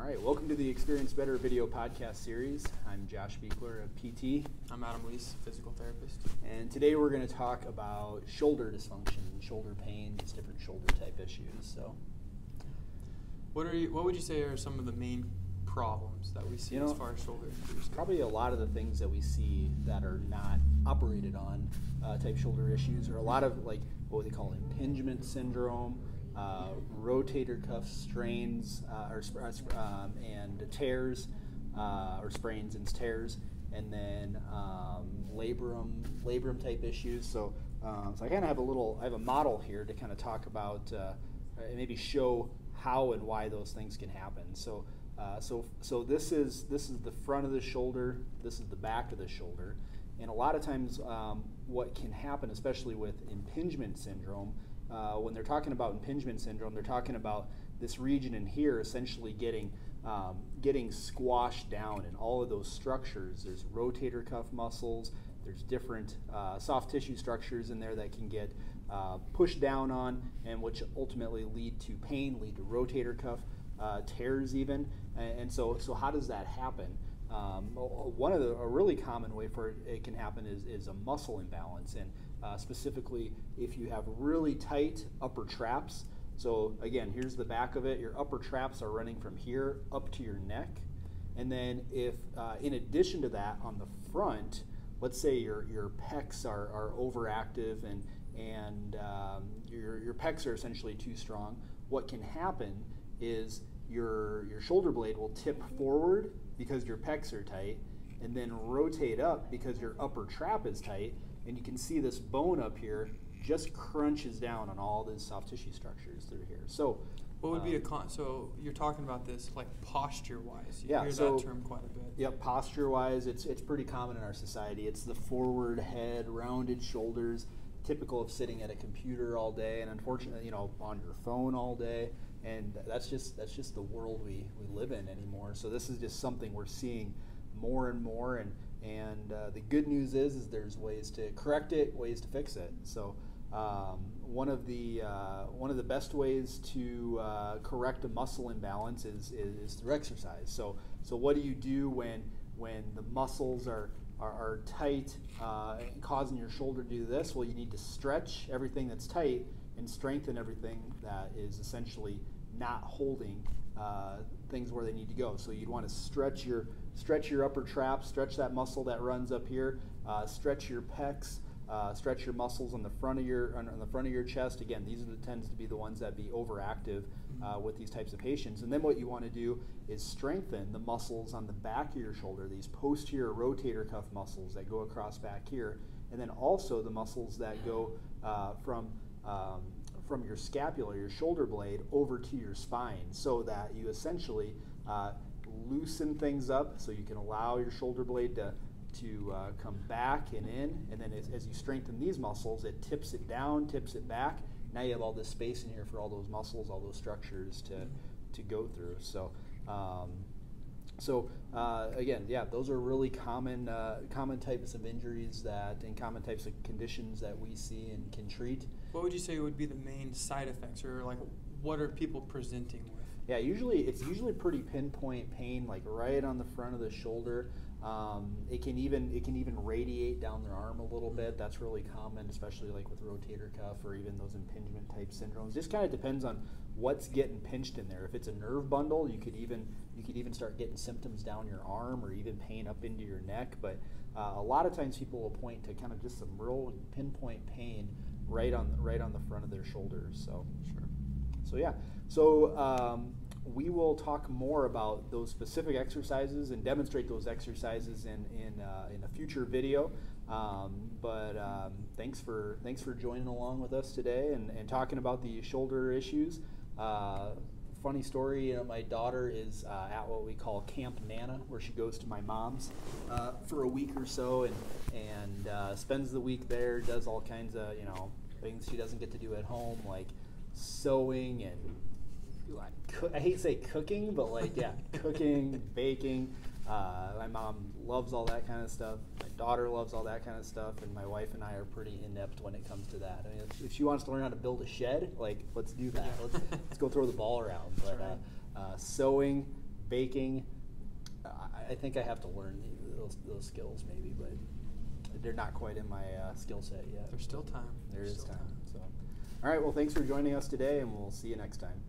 right, welcome to the Experience Better video podcast series. I'm Josh Beekler, a PT. I'm Adam Leese, physical therapist. And today we're going to talk about shoulder dysfunction, shoulder pain, these different shoulder type issues. So, what would you say are some of the main problems that we see as far as shoulder injuries? Probably a lot of the things that we see that are not operated on type shoulder issues, or a lot of like what they call impingement syndrome, rotator cuff strains and tears, or sprains and tears, and then labrum type issues. So I kind of have a model here to kind of talk about and maybe show how and why those things can happen. So this is the front of the shoulder. This is the back of the shoulder, and a lot of times what can happen, especially with impingement syndrome. When they're talking about impingement syndrome, they're talking about this region in here essentially getting squashed down in all of those structures. There's rotator cuff muscles, there's different soft tissue structures in there that can get pushed down on, and which ultimately lead to pain, lead to rotator cuff tears even. And so how does that happen? A really common way for it can happen is a muscle imbalance, and specifically if you have really tight upper traps. So again, here's the back of it. Your upper traps are running from here up to your neck, and then if in addition to that on the front, let's say your pecs are overactive and your pecs are essentially too strong, what can happen is your shoulder blade will tip forward because your pecs are tight, and then rotate up because your upper trap is tight, and you can see this bone up here just crunches down on all these soft tissue structures through here. So what would be so you're talking about this like posture-wise. You hear so, that term quite a bit. Yep, posture-wise, it's pretty common in our society. It's the forward head, rounded shoulders, typical of sitting at a computer all day, and unfortunately, on your phone all day. And that's just the world we live in anymore. So this is just something we're seeing more and more, and the good news is there's ways to correct it, ways to fix it. So one of the best ways to correct a muscle imbalance is through exercise. So what do you do when the muscles are tight, causing your shoulder to do this? Well, you need to stretch everything that's tight and strengthen everything that is essentially not holding things where they need to go. So you'd want to stretch your upper trap, stretch that muscle that runs up here, stretch your pecs, stretch your muscles on the front of your chest. Again, these tends to be the ones that be overactive with these types of patients. And then what you want to do is strengthen the muscles on the back of your shoulder, these posterior rotator cuff muscles that go across back here, and then also the muscles that go from your scapula, your shoulder blade, over to your spine, so that you essentially loosen things up, so you can allow your shoulder blade to come back and in, and then as you strengthen these muscles, it tips it down, tips it back. Now you have all this space in here for all those muscles, all those structures to go through. So again, those are really common types of injuries and common types of conditions that we see and can treat. What would you say would be the main side effects, or like what are people presenting with? Yeah, it's usually pretty pinpoint pain, like right on the front of the shoulder. It can even radiate down their arm a little bit. That's really common, especially like with rotator cuff or even those impingement type syndromes. Just kind of depends on what's getting pinched in there. If it's a nerve bundle, you could even start getting symptoms down your arm or even pain up into your neck. But a lot of times people will point to kind of just some real pinpoint pain right on the front of their shoulders. So sure. We will talk more about those specific exercises and demonstrate those exercises in a future video. Thanks for joining along with us today and talking about the shoulder issues. Funny story, my daughter is at what we call Camp Nana, where she goes to my mom's for a week or so and spends the week there, does all kinds of things she doesn't get to do at home, like sewing and I hate to say cooking, but cooking, baking. My mom loves all that kind of stuff. My daughter loves all that kind of stuff, and my wife and I are pretty inept when it comes to that. I mean, if she wants to learn how to build a shed, let's do that. Let's go throw the ball around. But sewing, baking, I think I have to learn those skills maybe, but they're not quite in my skill set yet. There's still time. There is time. So, all right. Well, thanks for joining us today, and we'll see you next time.